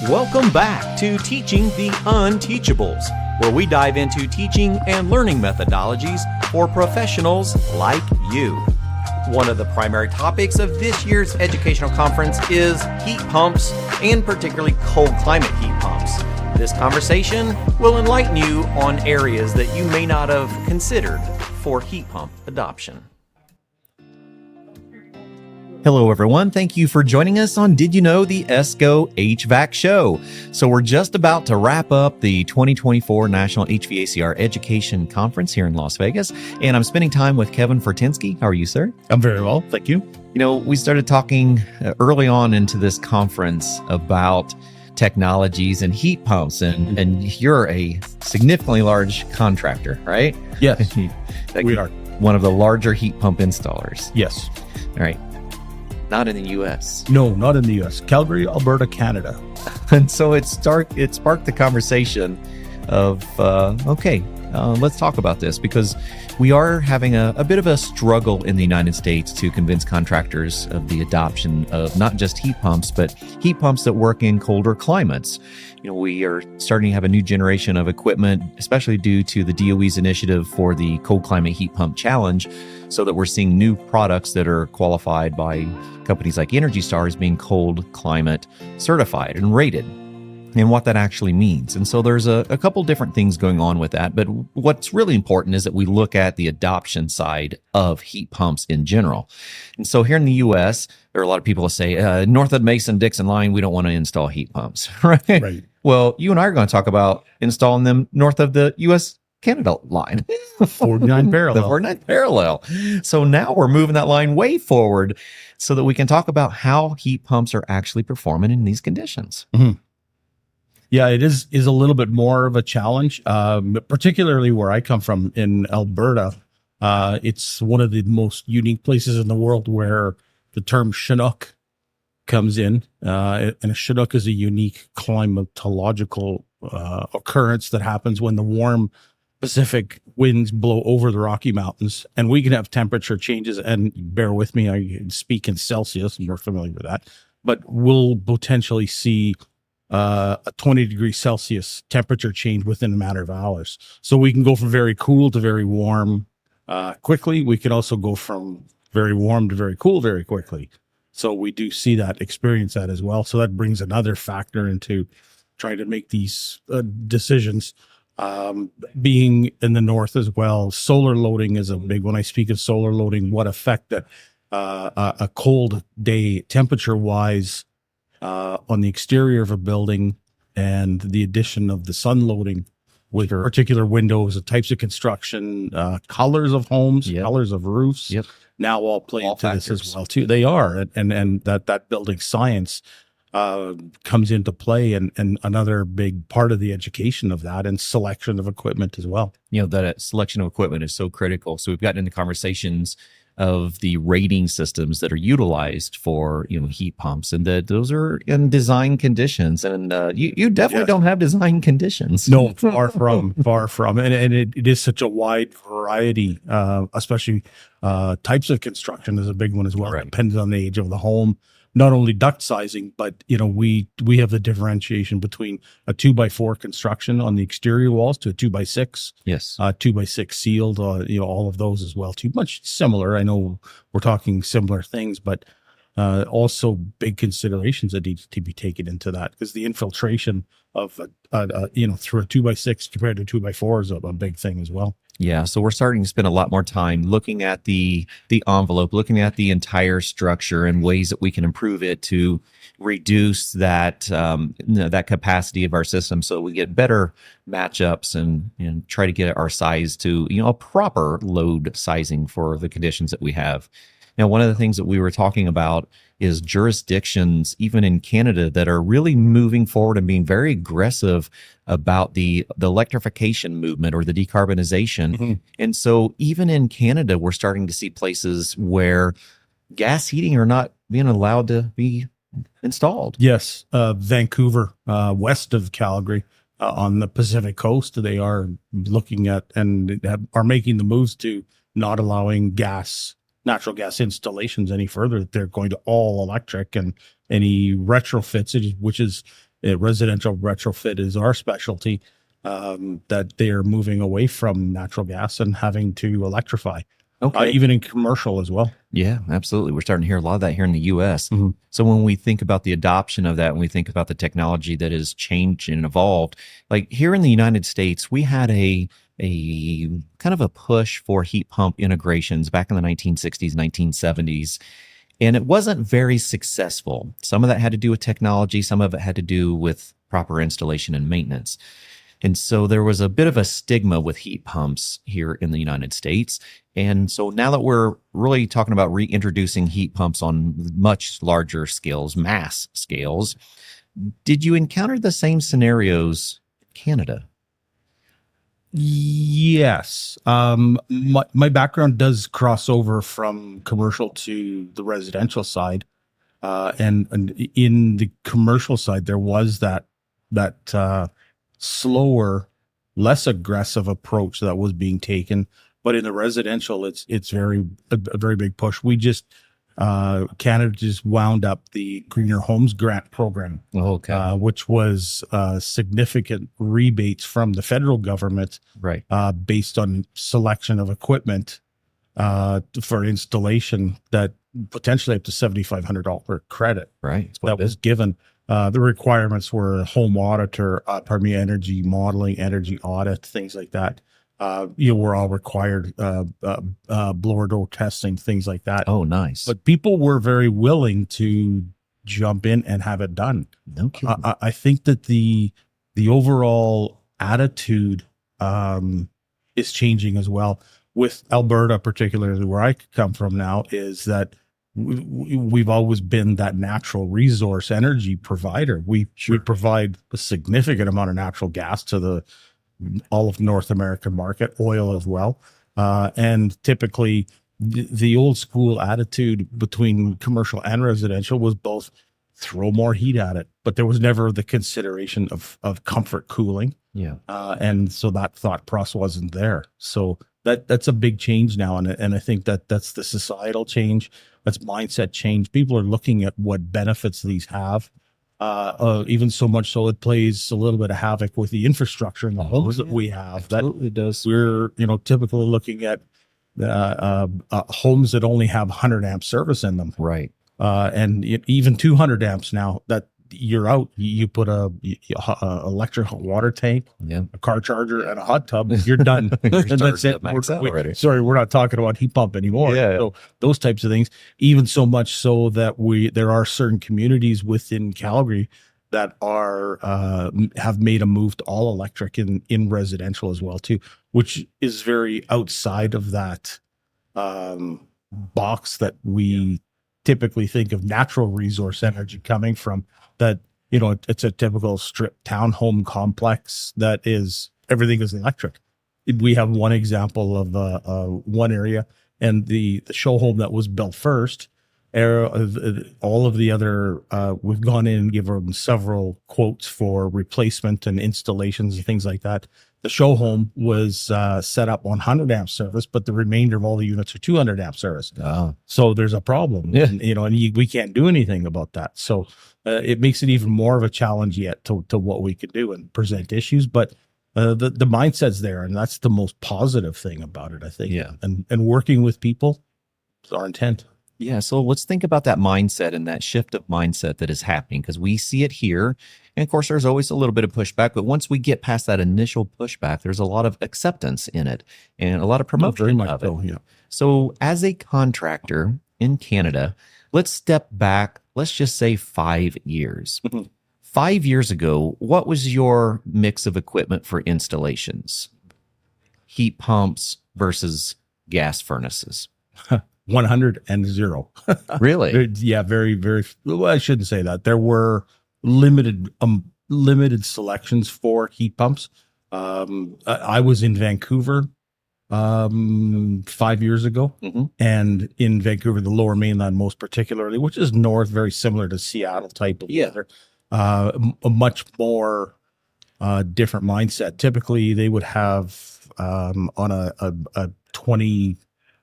Welcome back to Teaching the Unteachables, where we dive into teaching and learning methodologies for professionals like you. One of the primary topics of this year's educational conference is heat pumps, and particularly cold climate heat pumps. This conversation will enlighten you on areas that you may not have considered for heat pump adoption. Hello, everyone. Thank you for joining us on Did You Know, the ESCO HVAC show. So we're just about to wrap up the 2024 National HVACR Education Conference here in Las Vegas, and I'm spending time with Kevin Fortinski. How are you, sir? I'm very well, thank you. You know, we started talking early on into this conference about technologies and heat pumps, and you're a significantly large contractor, right? Yes, we are. One of the larger heat pump installers. Yes. All right. Not in the U.S. No, not in the U.S. Calgary, Alberta, Canada. And so it sparked the conversation of, let's talk about this, because we are having a bit of a struggle in the United States to convince contractors of the adoption of not just heat pumps, but heat pumps that work in colder climates. You know, we are starting to have a new generation of equipment, especially due to the DOE's initiative for the Cold Climate Heat Pump Challenge, so that we're seeing new products that are qualified by companies like Energy Star as being cold climate certified and rated, and what that actually means. And so there's a couple different things going on with that. But what's really important is that we look at the adoption side of heat pumps in general. And so here in the U.S., there are a lot of people that say, north of Mason-Dixon line, we don't want to install heat pumps, right? Right. Well, you and I are going to talk about installing them north of the U.S.-Canada line. 49 parallel. The 49 parallel. So now we're moving that line way forward so that we can talk about how heat pumps are actually performing in these conditions. Mm-hmm. Yeah, it is a little bit more of a challenge, particularly where I come from in Alberta. It's one of the most unique places in the world where the term Chinook comes in. And a Chinook is a unique climatological occurrence that happens when the warm Pacific winds blow over the Rocky Mountains, and we can have temperature changes. And bear with me, I speak in Celsius, and you're familiar with that, but we'll potentially see a 20 degrees Celsius temperature change within a matter of hours. So we can go from very cool to very warm quickly. We can also go from very warm to very cool very quickly. So we do see that, experience that as well. So that brings another factor into trying to make these decisions. Being in the north as well, solar loading is a big one. I speak of solar loading, what effect that a cold day temperature-wise on the exterior of a building, and the addition of the sun loading with particular windows, the types of construction, colors of homes, colors of roofs, now all play into factors. This as well too. They are, and that building science comes into play, and another big part of the education of that, and selection of equipment as well. You know, that selection of equipment is so critical. So we've gotten into conversations of the rating systems that are utilized for, heat pumps, and that those are in design conditions. And you definitely don't have design conditions. No, far from. And it is such a wide variety, especially types of construction is a big one as well. Right. It depends on the age of the home. Not only duct sizing, but we have the differentiation between a 2x4 construction on the exterior walls to a 2x6. Yes. 2x6 sealed, all of those as well too. Much similar. I know we're talking similar things, but also big considerations that need to be taken into that, because the infiltration of through a 2x6 compared to 2x4 is a big thing as well. Yeah, so we're starting to spend a lot more time looking at the envelope, looking at the entire structure and ways that we can improve it to reduce that that capacity of our system, so we get better matchups and try to get our size to a proper load sizing for the conditions that we have. Now, one of the things that we were talking about is jurisdictions, even in Canada, that are really moving forward and being very aggressive about the electrification movement or the de-carbonization. Mm-hmm. And so even in Canada, we're starting to see places where gas heating are not being allowed to be installed. Yes. Vancouver, west of Calgary, on the Pacific coast, they are looking at and are making the moves to not allowing natural gas installations any further. They're going to all electric, and any retrofits, which is residential retrofit is our specialty, that they are moving away from natural gas and having to electrify, Okay. even in commercial as well. Yeah, absolutely. We're starting to hear a lot of that here in the US. Mhm. So when we think about the adoption of that, when we think about the technology that has changed and evolved, like here in the United States, we had a kind of a push for heat pump integrations back in the 1960s, 1970s. And it wasn't very successful. Some of that had to do with technology, some of it had to do with proper installation and maintenance. And so there was a bit of a stigma with heat pumps here in the United States. And so now that we're really talking about reintroducing heat pumps on much larger scales, mass scales, did you encounter the same scenarios in Canada? Yes. My background does cross over from commercial to the residential side. And in the commercial side, there was that slower, less aggressive approach that was being taken. But in the residential, it's a very big push. We just Canada just wound up the Greener Homes Grant program, Okay. which was significant rebates from the federal government, Right. based on selection of equipment for installation, that potentially up to $7,500 credit Right. That's what that it was is. given. The requirements were home auditor, energy modeling, energy audit, things like that. We're all required, blower door testing, things like that. Oh, nice. But people were very willing to jump in and have it done. No kidding. I think that the overall attitude is changing as well. With Alberta, particularly where I come from now, is that we've always been that natural resource energy provider. We provide a significant amount of natural gas to all of North American market, oil as well. And typically the old school attitude between commercial and residential was both throw more heat at it, but there was never the consideration of comfort cooling. Yeah. And so that thought process wasn't there. So that's a big change now. And I think that's the societal change. That's mindset change. People are looking at what benefits these have. Even so much so it plays a little bit of havoc with the infrastructure and the homes that we have. Absolutely does. We're, typically looking at homes that only have 100 amp service in them. Right. And even 200 amps now, that you're out. You put a electric water tank, Yeah. a car charger, and a hot tub. You're done. You're And that's starting it. to max out already. Sorry, we're not talking about heat pump anymore. Yeah. So those types of things. Even so much so that there are certain communities within Calgary that are have made a move to all electric in residential as well too, which is very outside of that box that we typically think of natural resource energy coming from. That, it's a typical strip townhome complex that is, everything is electric. We have one example of one area, and the show home that was built first. All of the other, we've gone in and given them several quotes for replacement and installations and things like that. The show home was set up on 100 amp service, but the remainder of all the units are 200 amp service. Oh. So there's a problem, Yeah. and we can't do anything about that. So it makes it even more of a challenge yet to what we could do and present issues. But the mindset's there, and that's the most positive thing about it, I think. Yeah. And working with people is our intent. Yeah. So let's think about that mindset and that shift of mindset that is happening, because we see it here. And of course, there's always a little bit of pushback. But once we get past that initial pushback, there's a lot of acceptance in it and a lot of promotion Very much of so, it. yeah. So as a contractor in Canada, let's step back, let's just say 5 years. Mhm. 5 years ago, what was your mix of equipment for installations? Heat pumps versus gas furnaces? 100 and 0. Really? Yeah, very, very. Well, I shouldn't say that. There were limited selections for heat pumps. I was in Vancouver 5 years ago, Mhm. and in Vancouver, the Lower Mainland, most particularly, which is north, very similar to Seattle type of weather. A much more different mindset. Typically, they would have on a 20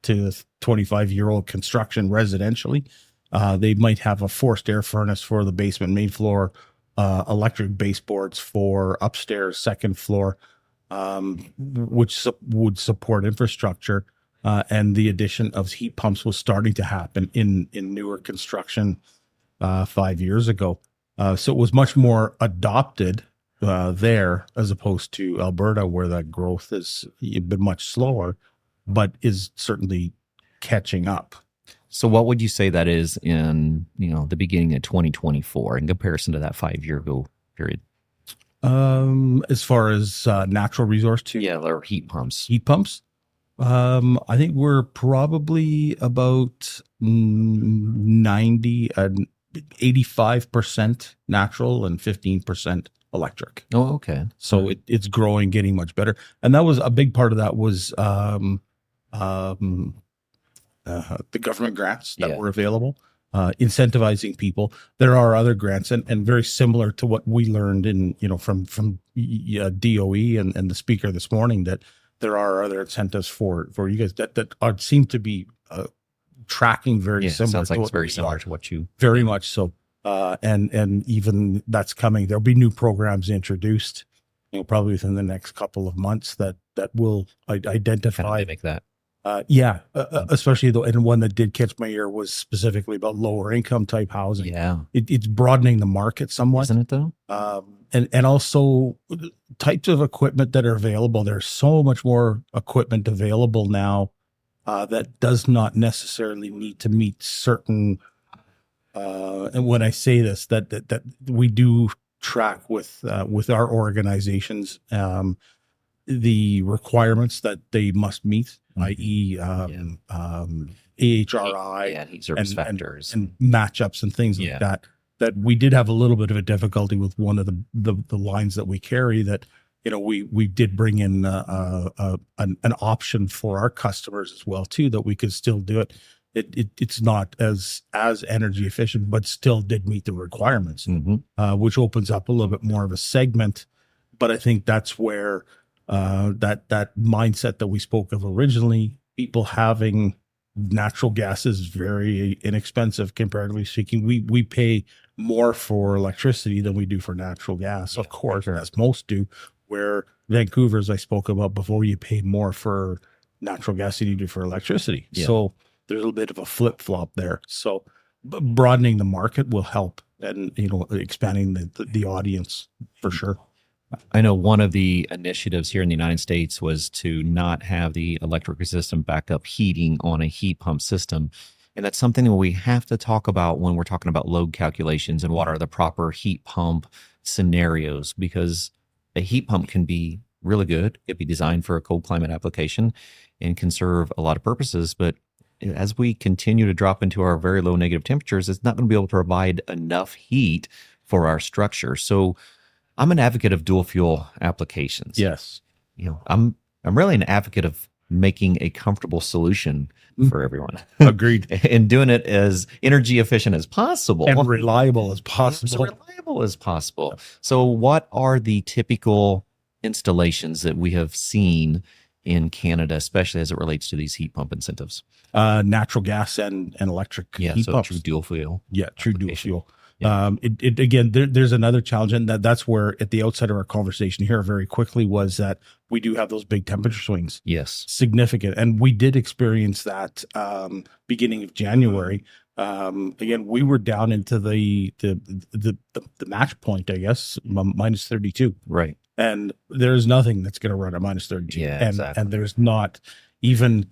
to 25-year-old construction residentially, they might have a forced air furnace for the basement main floor, electric baseboards for upstairs, second floor, which would support infrastructure. And the addition of heat pumps was starting to happen in newer construction 5 years ago. So it was much more adopted there as opposed to Alberta, where that growth has been much slower, but is certainly catching up. So what would you say that is in, the beginning of 2024 in comparison to that 5 year ago period? As far as natural resource to or heat pumps. I think we're probably about 85% natural and 15% electric. Oh, okay. So it's growing, getting much better. And that was a big part of that was the government grants that were available, incentivizing people. There are other grants, and very similar to what we learned in, from DOE and the speaker this morning, that there are other incentives for you guys that seem to be tracking very similar. Sounds like it's very similar to what you. Very much so. And even that's coming. There'll be new programs introduced, probably within the next couple of months that will identify. Make that. Especially though, and one that did catch my ear was specifically about lower income type housing. Yeah, it's broadening the market somewhat, isn't it though? And also types of equipment that are available. There's so much more equipment available now that does not necessarily need to meet certain. And when I say this, that we do track with our organizations the requirements that they must meet, i.e. AHRI heat service factors and matchups and things like that. That we did have a little bit of a difficulty with one of the lines that we carry. That we did bring in an option for our customers as well too, that we could still do it. It's not as energy efficient, but still did meet the requirements, which opens up a little bit more of a segment. But I think that's where that mindset that we spoke of originally, people having natural gas is very inexpensive, comparatively speaking. We pay more for electricity than we do for natural gas, of course, as most do. Where Vancouver, as I spoke about before, you pay more for natural gas than you do for electricity. Yeah. So there's a little bit of a flip flop there. So broadening the market will help, and expanding the audience for sure. I know one of the initiatives here in the United States was to not have the electric system backup heating on a heat pump system. And that's something that we have to talk about when we're talking about load calculations and what are the proper heat pump scenarios, because a heat pump can be really good. It can be designed for a cold climate application and can serve a lot of purposes. But as we continue to drop into our very low negative temperatures, it's not going to be able to provide enough heat for our structure. So I'm an advocate of dual fuel applications. Yes. I'm really an advocate of making a comfortable solution for everyone. Agreed. And doing it as energy efficient as possible. And reliable as possible. So what are the typical installations that we have seen in Canada, especially as it relates to these heat pump incentives? Natural gas and electric heat pumps. True dual fuel. Yeah, true dual fuel. Yeah. Again, there's another challenge, and that's where at the outset of our conversation here very quickly was that we do have those big temperature swings. Yes. Significant. And we did experience that beginning of January. Again, we were down into the match point, I guess, minus 32. Right. And there's nothing that's going to run at minus 32. Yeah, exactly. And there's not even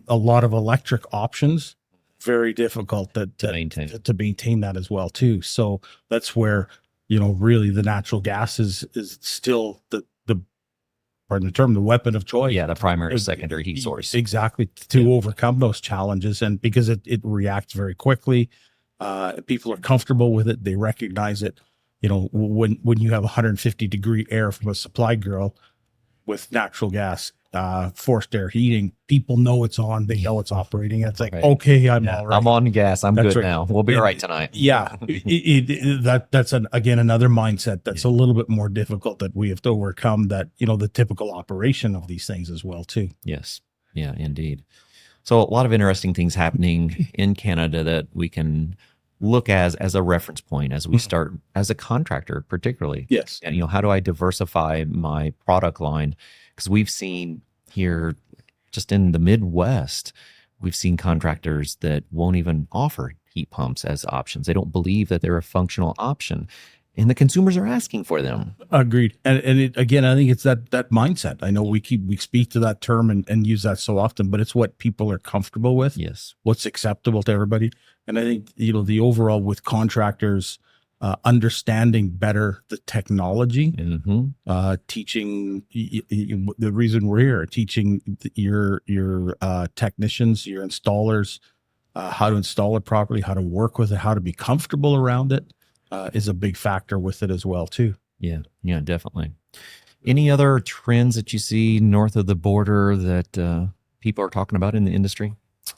a lot of electric options. Very difficult to maintain that as well too. So that's where really the natural gas is still the pardon the term, the weapon of choice. Yeah, the primary secondary heat source. Exactly, to overcome those challenges, and because it reacts very quickly, people are comfortable with it. They recognize it. When you have 150 degree air from a supply grill with natural gas, forced air heating, people know it's on, they know it's operating. It's like, okay, I'm all right. I'm on gas. I'm good now. We'll be all right tonight. Yeah. That's again, another mindset that's a little bit more difficult that we have to overcome, that, the typical operation of these things as well too. Yes. Yeah, indeed. So a lot of interesting things happening in Canada that we can look as a reference point as we start as a contractor, particularly. Yes. And, how do I diversify my product line? Because we've seen here just in the Midwest, we've seen contractors that won't even offer heat pumps as options. They don't believe that they're a functional option, and the consumers are asking for them. Agreed. And again, I think it's that mindset. I know we speak to that term and use that so often, but it's what people are comfortable with. Yes. What's acceptable to everybody. And I think, the overall with contractors, understanding better the technology, teaching the reason we're here, teaching your technicians, your installers, how to install it properly, how to work with it, how to be comfortable around it, is a big factor with it as well too. Yeah, definitely. Any other trends that you see north of the border that people are talking about in the industry?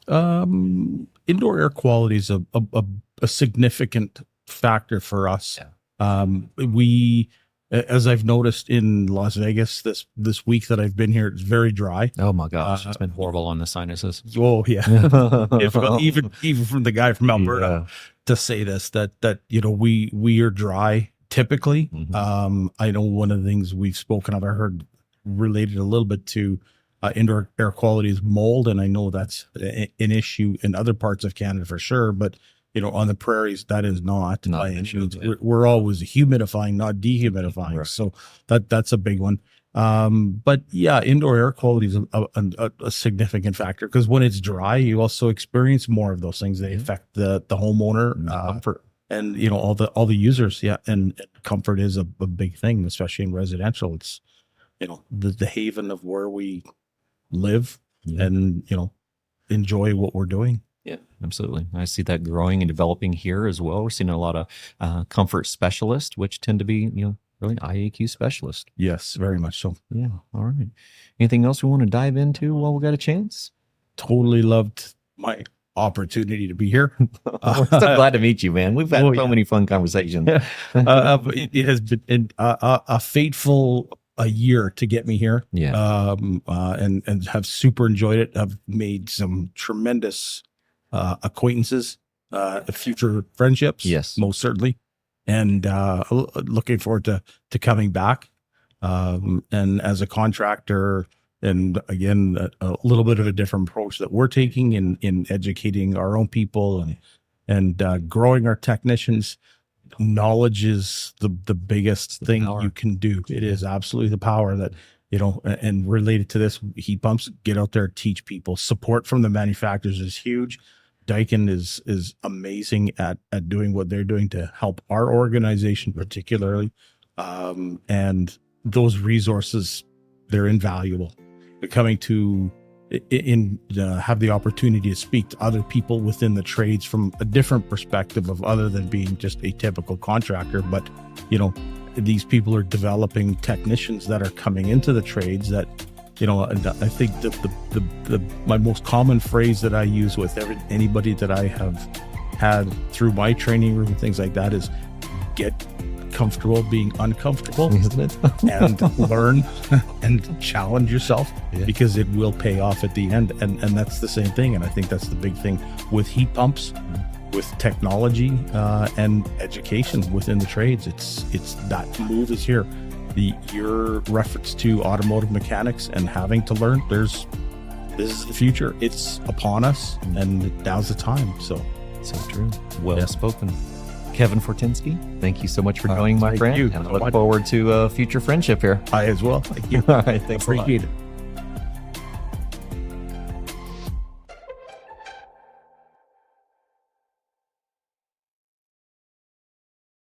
Indoor air quality is a significant factor for us. Yeah. We, as I've noticed in Las Vegas this week that I've been here, it's very dry. Oh my gosh, it's been horrible on the sinuses. Oh yeah, even from the guy from Alberta to say this that we are dry typically. I know one of the things we've spoken of, I heard related a little bit to indoor air quality is mold, and I know that's an issue in other parts of Canada for sure, but on the prairies, that is not by any means. We're always humidifying, not dehumidifying. Right. So that's a big one. But yeah, indoor air quality is a significant factor, because when it's dry, you also experience more of those things. They affect the homeowner, comfort, and all the users. Yeah, and comfort is a big thing, especially in residential. It's the haven of where we live and enjoy what we're doing. Yeah, absolutely. I see that growing and developing here as well. We're seeing a lot of comfort specialists, which tend to be, really IAQ specialists. Yes, very much so. Yeah. All right. Anything else we want to dive into while we got a chance? Totally loved my opportunity to be here. We're so glad to meet you, man. We've had so many fun conversations. It has been a fateful year to get me here. Yeah. And have super enjoyed it. I've made some tremendous acquaintances, future friendships. Yes, most certainly. And looking forward to coming back. And as a contractor, and again, a little bit of a different approach that we're taking in educating our own people and growing our technicians. Knowledge is the biggest thing you can do. It is absolutely the power that, and related to this, heat pumps, get out there, teach people. Support from the manufacturers is huge. Daikin is amazing at doing what they're doing to help our organization particularly. And those resources, they're invaluable. They're coming to have the opportunity to speak to other people within the trades from a different perspective of other than being just a typical contractor. But, these people are developing technicians that are coming into the trades that, I think my most common phrase that I use with anybody that I have had through my training room and things like that is get comfortable being uncomfortable, isn't it? And learn and challenge yourself, because it will pay off at the end. And that's the same thing. And I think that's the big thing with heat pumps, with technology, and education within the trades. It's that move is here. Your reference to automotive mechanics and having to learn, this is the future. It's upon us, and now's the time. So true. Well spoken. Kevin Fortinski, thank you so much for joining, my friend. You. And I look forward to future friendship here. I as well. Thank you. All right. Thanks a lot. Appreciate it.